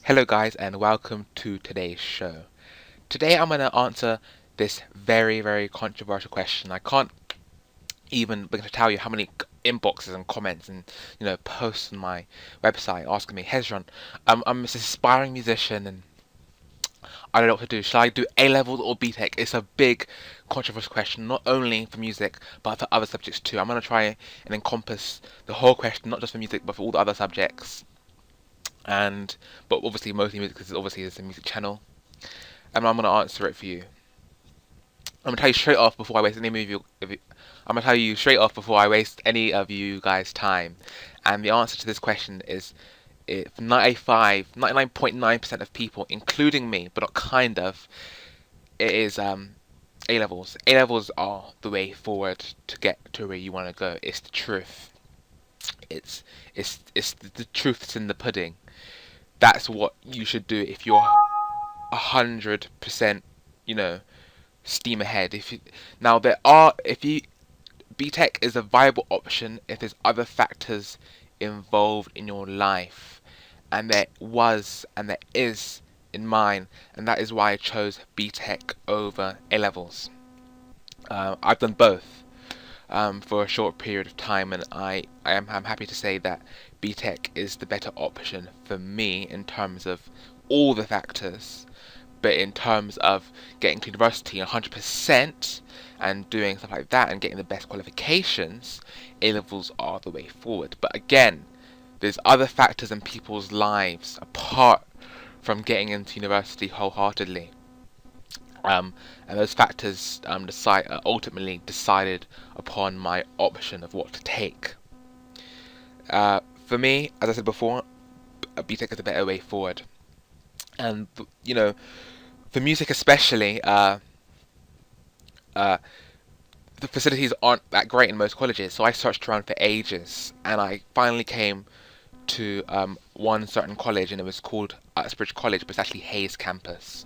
Hello guys and welcome to today's show. Today I'm going to answer this very controversial question. I can't even begin to tell you how many inboxes and comments and posts on my website asking me, Hezron, I'm this aspiring musician and I don't know what to do. Should I do A levels or BTEC? It's a big controversial question, not only for music but for other subjects too. I'm going to try and encompass the whole question, not just for music but for all the other subjects. But obviously mostly music because obviously it's a music channel, and I'm gonna answer it for you. I'm gonna tell you straight off before I waste any of you. I'm gonna tell you straight off before I waste any of you guys' time, and the answer to this question is, if 99.9% of people, including me, but not kind of, it is A levels. A levels are the way forward to get to where you want to go. It's the truth. It's the truth's in the pudding. That's what you should do if you're 100%, steam ahead. If you BTEC is a viable option if there's other factors involved in your life, and there is in mine, and that is why I chose BTEC over A levels. I've done both for a short period of time, and I'm happy to say that BTEC is the better option for me in terms of all the factors, but in terms of getting to university 100% and doing stuff like that and getting the best qualifications, A levels are the way forward. But again, there's other factors in people's lives apart from getting into university wholeheartedly. And those factors ultimately decided upon my option of what to take. For me, as I said before, BTEC is a better way forward. And for music especially, the facilities aren't that great in most colleges. So I searched around for ages, and I finally came to one certain college, and it was called Uxbridge College, but it's actually Hayes campus.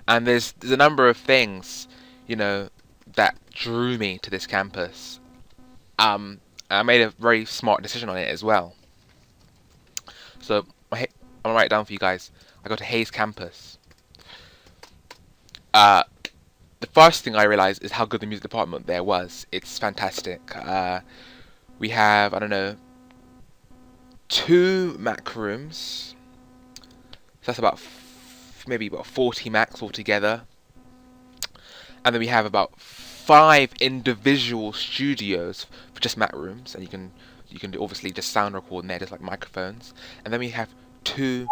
And there's a number of things, that drew me to this campus. I made a very smart decision on it as well. So I'm gonna write it down for you guys. I go to Hayes campus. The first thing I realized is how good the music department there was. It's fantastic. We have, I don't know, 2 Mac rooms. So that's maybe about 40 Macs altogether. And then we have about 5 individual studios for just Mac rooms, and you can obviously just sound record in there, just like microphones. And then we have 2.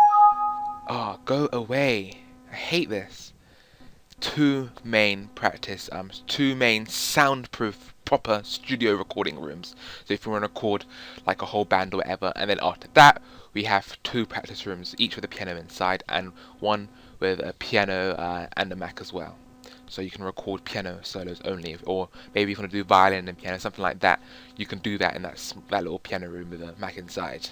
Oh, go away! I hate this. 2 main practice, 2 main soundproof proper studio recording rooms. So if you want to record like a whole band or whatever, and then after that we have 2 practice rooms, each with a piano inside, and one with a piano and a Mac as well. So you can record piano solos only, or maybe if you want to do violin and piano, something like that, you can do that in that little piano room with a Mac inside.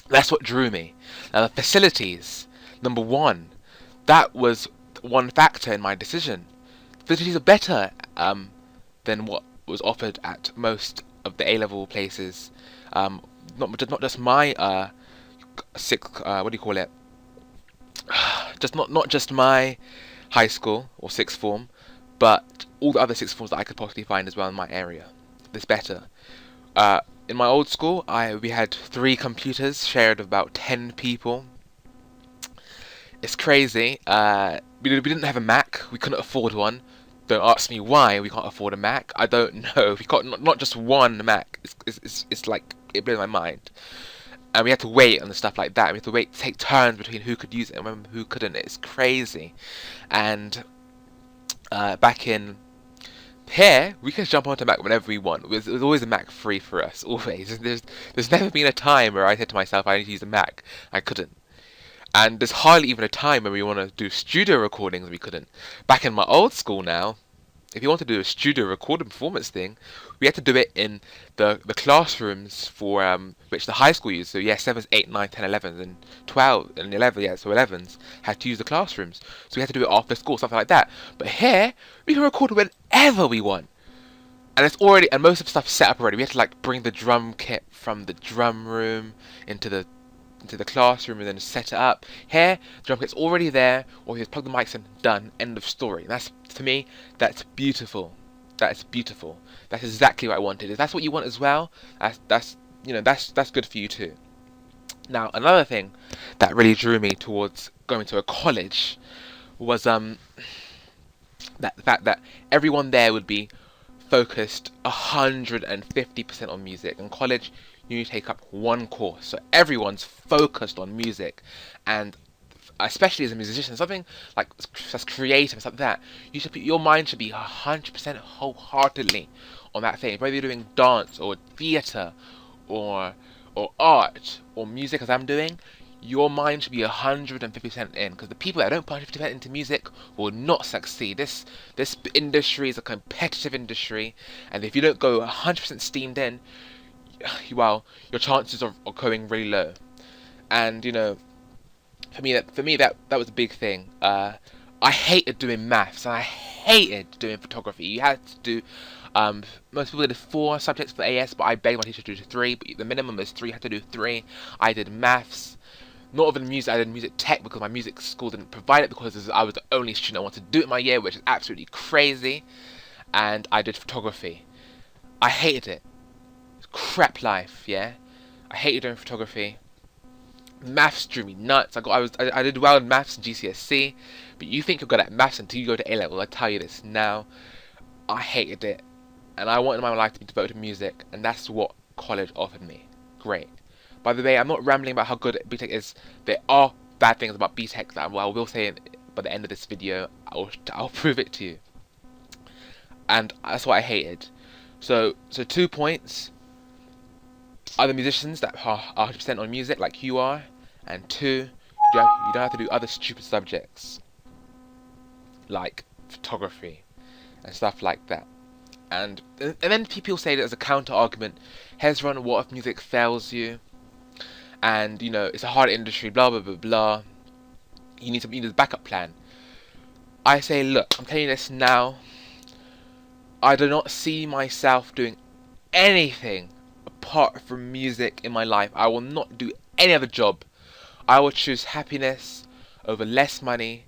That's what drew me. Now the facilities, number one, that was one factor in my decision. Facilities are better than what was offered at most of the A-level places. Not just my what do you call it? Just not just my high school or sixth form, but all the other sixth forms that I could possibly find as well in my area. It's better. In my old school, we had 3 computers shared with about 10 people. It's crazy. We didn't have a Mac. We couldn't afford one. Don't ask me why we can't afford a Mac. I don't know. We got not just one Mac. It's like, it blows my mind. And we had to wait and stuff like that. We had to take turns between who could use it and who couldn't. It's crazy. And back in here, we can jump onto Mac whenever we want. It was always a Mac free for us, always. There's never been a time where I said to myself, I need to use a Mac. I couldn't. And there's hardly even a time when we want to do studio recordings we couldn't. Back in my old school now, if you want to do a studio recording performance thing, we had to do it in the classrooms for which the high school used. So yeah, 7s, 8, 9, 10, 11s, and 12, and 11, yeah, so 11s had to use the classrooms. So we had to do it after school, something like that. But here, we can record whenever we want. And most of the stuff's set up already. We had to like bring the drum kit from the drum room into the into the classroom and then set it up. Here, the drum kit's already there, or you just plug the mics in, done, end of story. That's, to me, that's beautiful. That's beautiful. That's exactly what I wanted. If that's what you want as well, that's good for you too. Now, another thing that really drew me towards going to a college was that the fact that everyone there would be focused 150% on music. In college, you need to take up one course, so everyone's focused on music, and especially as a musician, something like that's creative, something like that, your mind should be 100% wholeheartedly on that thing. Whether you're doing dance or theatre or art or music, as I'm doing, your mind should be 150% in, because the people that don't put 150% into music will not succeed. This industry is a competitive industry, and if you don't go 100% steamed in, well, your chances are going really low. And for me that was a big thing. I hated doing maths, and I hated doing photography. You had to do most people did 4 subjects for AS, but I begged my teacher to do 3. But the minimum is 3. I had to do 3. I did maths. Not even music, I did music tech because my music school didn't provide it, because I was the only student I wanted to do it in my year, which is absolutely crazy. And I did photography. I hated it. Crap life, yeah. I hated doing photography. Maths drew me nuts. I did well in maths in GCSE, but you think you're good at maths until you go to A level. I tell you this now. I hated it, and I wanted my life to be devoted to music, and that's what college offered me. Great. By the way, I'm not rambling about how good BTEC is. There are bad things about BTEC that I will say by the end of this video. I'll prove it to you. And that's what I hated. So 2 points. Other musicians that are 100% on music like you are, and 2, you don't have to do other stupid subjects like photography and stuff like that. And then people say that as a counter argument, Hezron, what if music fails you? And it's a hard industry, blah blah blah blah. You need a backup plan. I say, look, I'm telling you this now. I do not see myself doing anything apart from music in my life. I will not do any other job. I will choose happiness over less money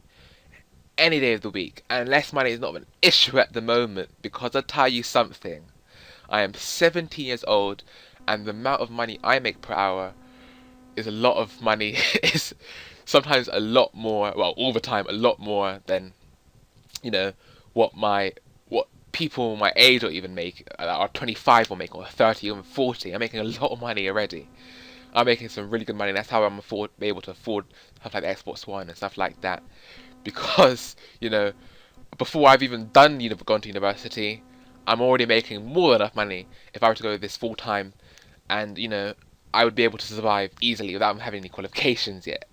any day of the week. And less money is not an issue at the moment, because I'll tell you something. I am 17 years old, and the amount of money I make per hour is a lot of money. Is sometimes a lot more, well, all the time a lot more than what people my age or even make, or 25 will make, or 30, even 40. I'm making a lot of money already. I'm making some really good money, and that's how I'm able to afford stuff like the Xbox One and stuff like that. Because, before I've even gone to university, I'm already making more than enough money if I were to go this full time, and I would be able to survive easily without having any qualifications yet.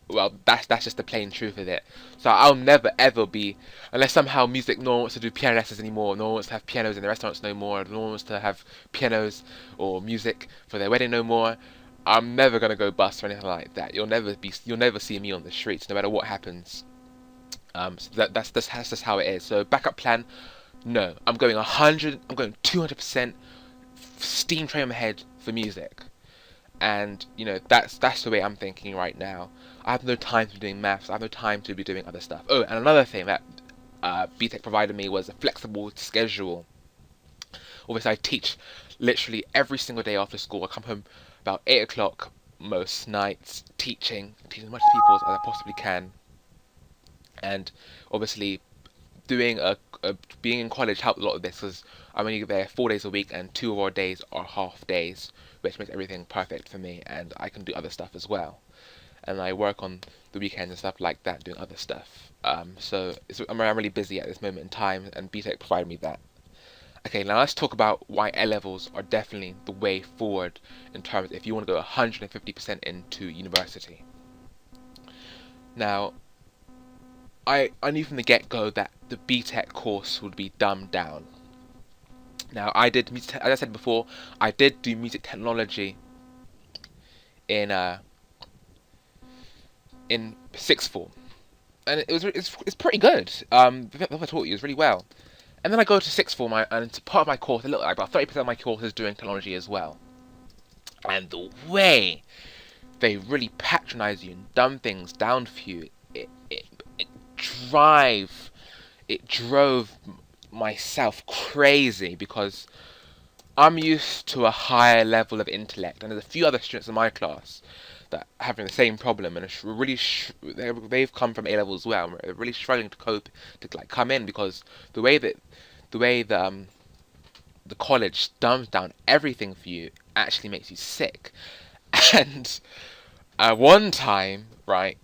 Well, that's just the plain truth of it. So I'll never ever be, unless somehow music, no one wants to do piano lessons anymore, no one wants to have pianos in the restaurants no more, no one wants to have pianos or music for their wedding no more. I'm never gonna go bust or anything like that. You'll never see me on the streets, no matter what happens. So that's just how it is. So backup plan, no. I'm going 200% steam train my head for music. And that's the way I'm thinking right now. I have no time to be doing maths. I have no time to be doing other stuff. Oh, and another thing that BTEC provided me was a flexible schedule. Obviously, I teach literally every single day after school. I come home about 8 o'clock most nights, teaching as much people as I possibly can. And obviously, being in college helped a lot of this, because I'm only there 4 days a week, and 2 of our days are half days, which makes everything perfect for me, and I can do other stuff as well. And I work on the weekends and stuff like that, doing other stuff. So I'm really busy at this moment in time, and BTEC provided me that. Okay, now let's talk about why A-levels are definitely the way forward in terms if you want to go 150% into university. Now, I knew from the get-go that the BTEC course would be dumbed down. Now, as I said before, I did do music technology in sixth form, and it's pretty good. I taught you, it's really well. And then I go to sixth form, and it's part of my course, about 30% of my course is doing technology as well. And the way they really patronize you and dumb things down for you. It drive it drove myself crazy because I'm used to a higher level of intellect, and there's a few other students in my class that are having the same problem, and it's really they've come from A level as well. And they're really struggling to cope, to like come in, because the way the college dumbs down everything for you actually makes you sick. And one time, right?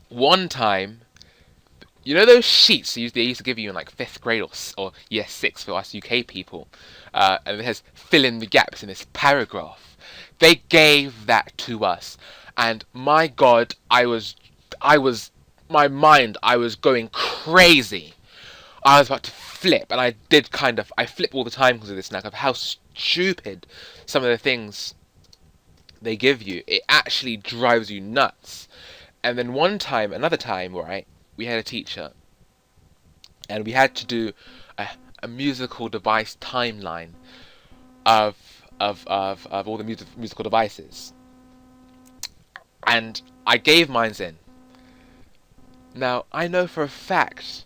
One time, you know those sheets they used to give you in like 5th grade or year 6 for us UK people, and it has fill in the gaps in this paragraph. They gave that to us, and my God, I was going crazy. I was about to flip, and I flip all the time because of this now, of how stupid some of the things they give you. It actually drives you nuts. And then another time, right, we had a teacher, and we had to do a musical device timeline of all the musical devices, and I gave mines in. Now I know for a fact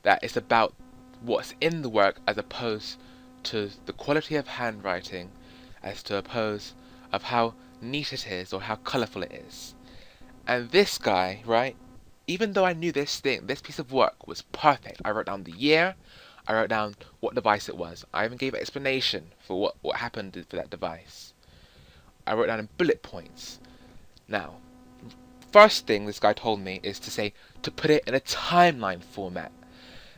that it's about what's in the work as opposed to the quality of handwriting, as to oppose of how neat it is or how colourful it is. And this guy, right, even though I knew this piece of work was perfect, I wrote down the year, I wrote down what device it was, I even gave an explanation for what happened for that device. I wrote down in bullet points. Now, first thing this guy told me is to put it in a timeline format.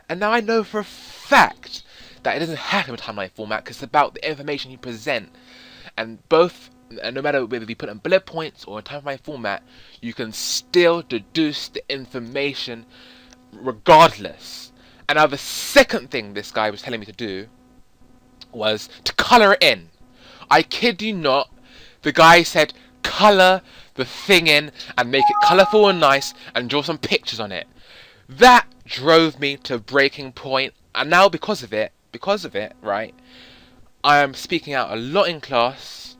And now I know for a fact that it doesn't have to be a timeline format, because it's about the information you present. And no matter whether you put it in bullet points or a timeline format, you can still deduce the information regardless. And now the second thing this guy was telling me to do was to colour it in. I kid you not, the guy said colour the thing in and make it colourful and nice and draw some pictures on it. That drove me to breaking point, and now because of it, right, I am speaking out a lot in class.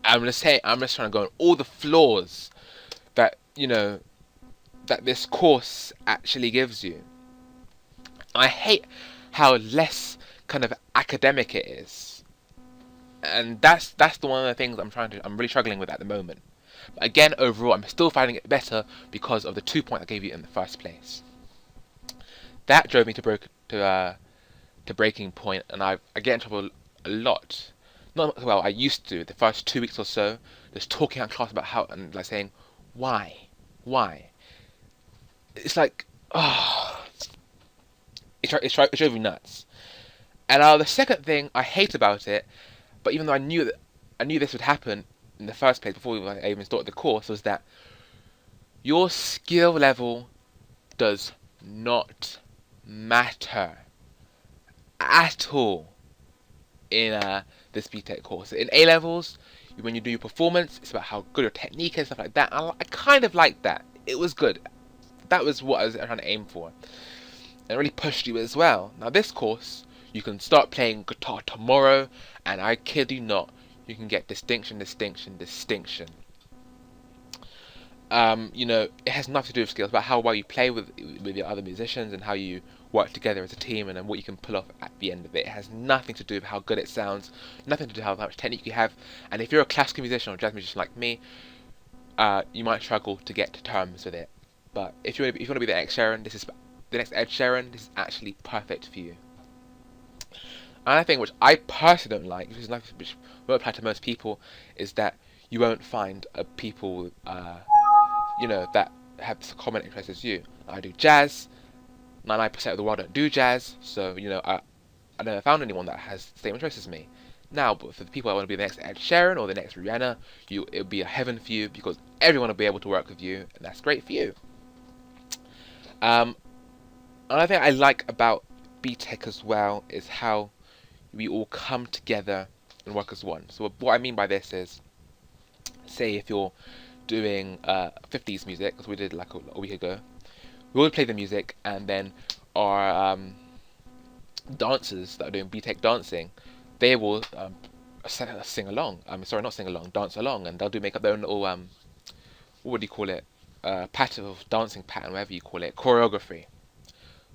I'm just trying to go on all the flaws that, that this course actually gives you. I hate how less kind of academic it is, and that's the one of the things I'm really struggling with at the moment. But again, overall, I'm still finding it better because of the 2 points I gave you in the first place. That drove me to breaking point, and I get in trouble a lot. I used to the first 2 weeks or so, just talking out in class about how, and like saying, why? It's like, it drove me nuts. And the second thing I hate about it, but even though I knew this would happen in the first place before I even started the course, was that your skill level does not matter at all in this BTEC course. In A levels, when you do your performance, it's about how good your technique is, stuff like that. I kind of liked that. It was good. That was what I was trying to aim for. And it really pushed you as well. Now this course, you can start playing guitar tomorrow, and I kid you not, you can get distinction. It has nothing to do with skills, but how well you play with your other musicians and how you work together as a team, and then what you can pull off at the end of it. It has nothing to do with how good it sounds, nothing to do with how much technique you have. And if you're a classical musician or jazz musician like me, you might struggle to get to terms with it. But if you want to be the next Sharon, this is actually perfect for you. Another thing which I personally don't like, which won't apply to most people, is that you won't find people, that have the common interests as you. I do jazz. 99% of the world don't do jazz, so I never found anyone that has the same interests as me. Now, but for the people that want to be the next Ed Sheeran or the next Rihanna, it'll be a heaven for you, because everyone will be able to work with you, and that's great for you. Another thing I like about BTEC as well is how we all come together and work as one. So what I mean by this is, say if you're doing 50s music, as we did like a week ago, we all play the music, and then our dancers that are doing BTEC dancing, they will sing along. Sorry, not sing along, dance along, and they'll make up their own little what do you call it? Pattern of dancing pattern, whatever you call it, choreography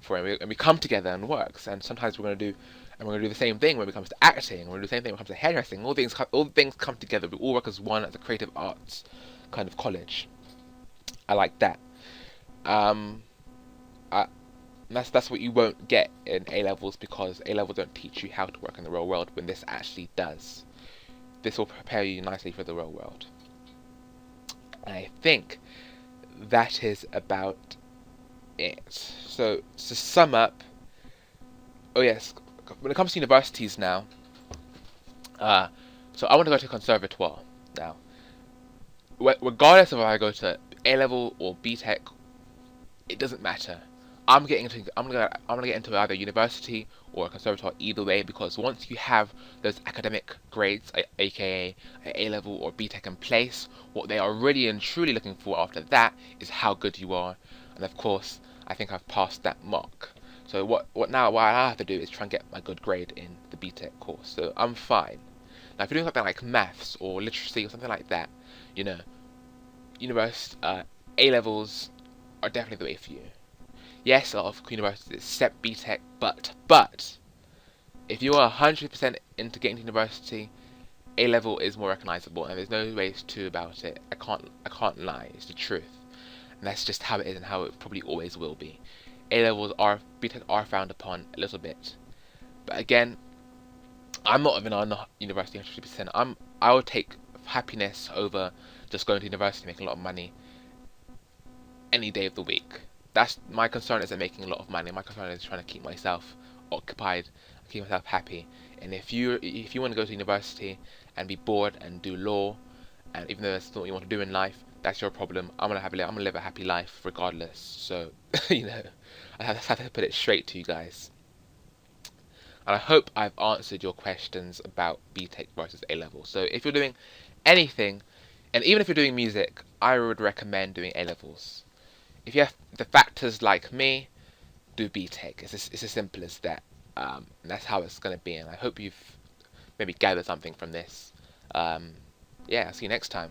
for it. And we come together and works. And sometimes we're gonna do the same thing when it comes to acting. We're gonna do the same thing when it comes to hairdressing. All things come together. We all work as one as a creative arts kind of college. I like that. Um, I, that's what you won't get in A levels, because A levels don't teach you how to work in the real world, when this actually does. This will prepare you nicely for the real world. And I think that is about it. So to sum up, oh yes, when it comes to universities now, so I want to go to conservatoire now. Regardless of if I go to A level or BTEC, it doesn't matter. I'm gonna get into either university or a conservatoire either way, because once you have those academic grades, aka A level or BTEC in place, what they are really and truly looking for after that is how good you are, and of course I think I've passed that mark. So what I have to do is try and get my good grade in the BTEC course, so I'm fine. Now if you're doing something like maths or literacy or something like that, you know, university A levels are definitely the way for you. Yes, a lot of universities accept BTEC, but if you are 100% into getting to university, A level is more recognisable, and there's no ways to about it. I can't lie. It's the truth, and that's just how it is and how it probably always will be. BTEC are frowned upon a little bit, but again, I'm not even on the university 100%. I would take happiness over just going to university, making a lot of money any day of the week. That's my concern, isn't making a lot of money. My concern is trying to keep myself occupied, keep myself happy. And if you want to go to university and be bored and do law, and even though that's not what you want to do in life, that's your problem. I'm gonna live a happy life regardless. So you know, I have to put it straight to you guys. And I hope I've answered your questions about BTEC versus A level. So if you're doing anything, and even if you're doing music, I would recommend doing A levels. If you have the factors like me, do BTEC. It's as simple as that. And that's how it's going to be. And I hope you've maybe gathered something from this. Yeah, I'll see you next time.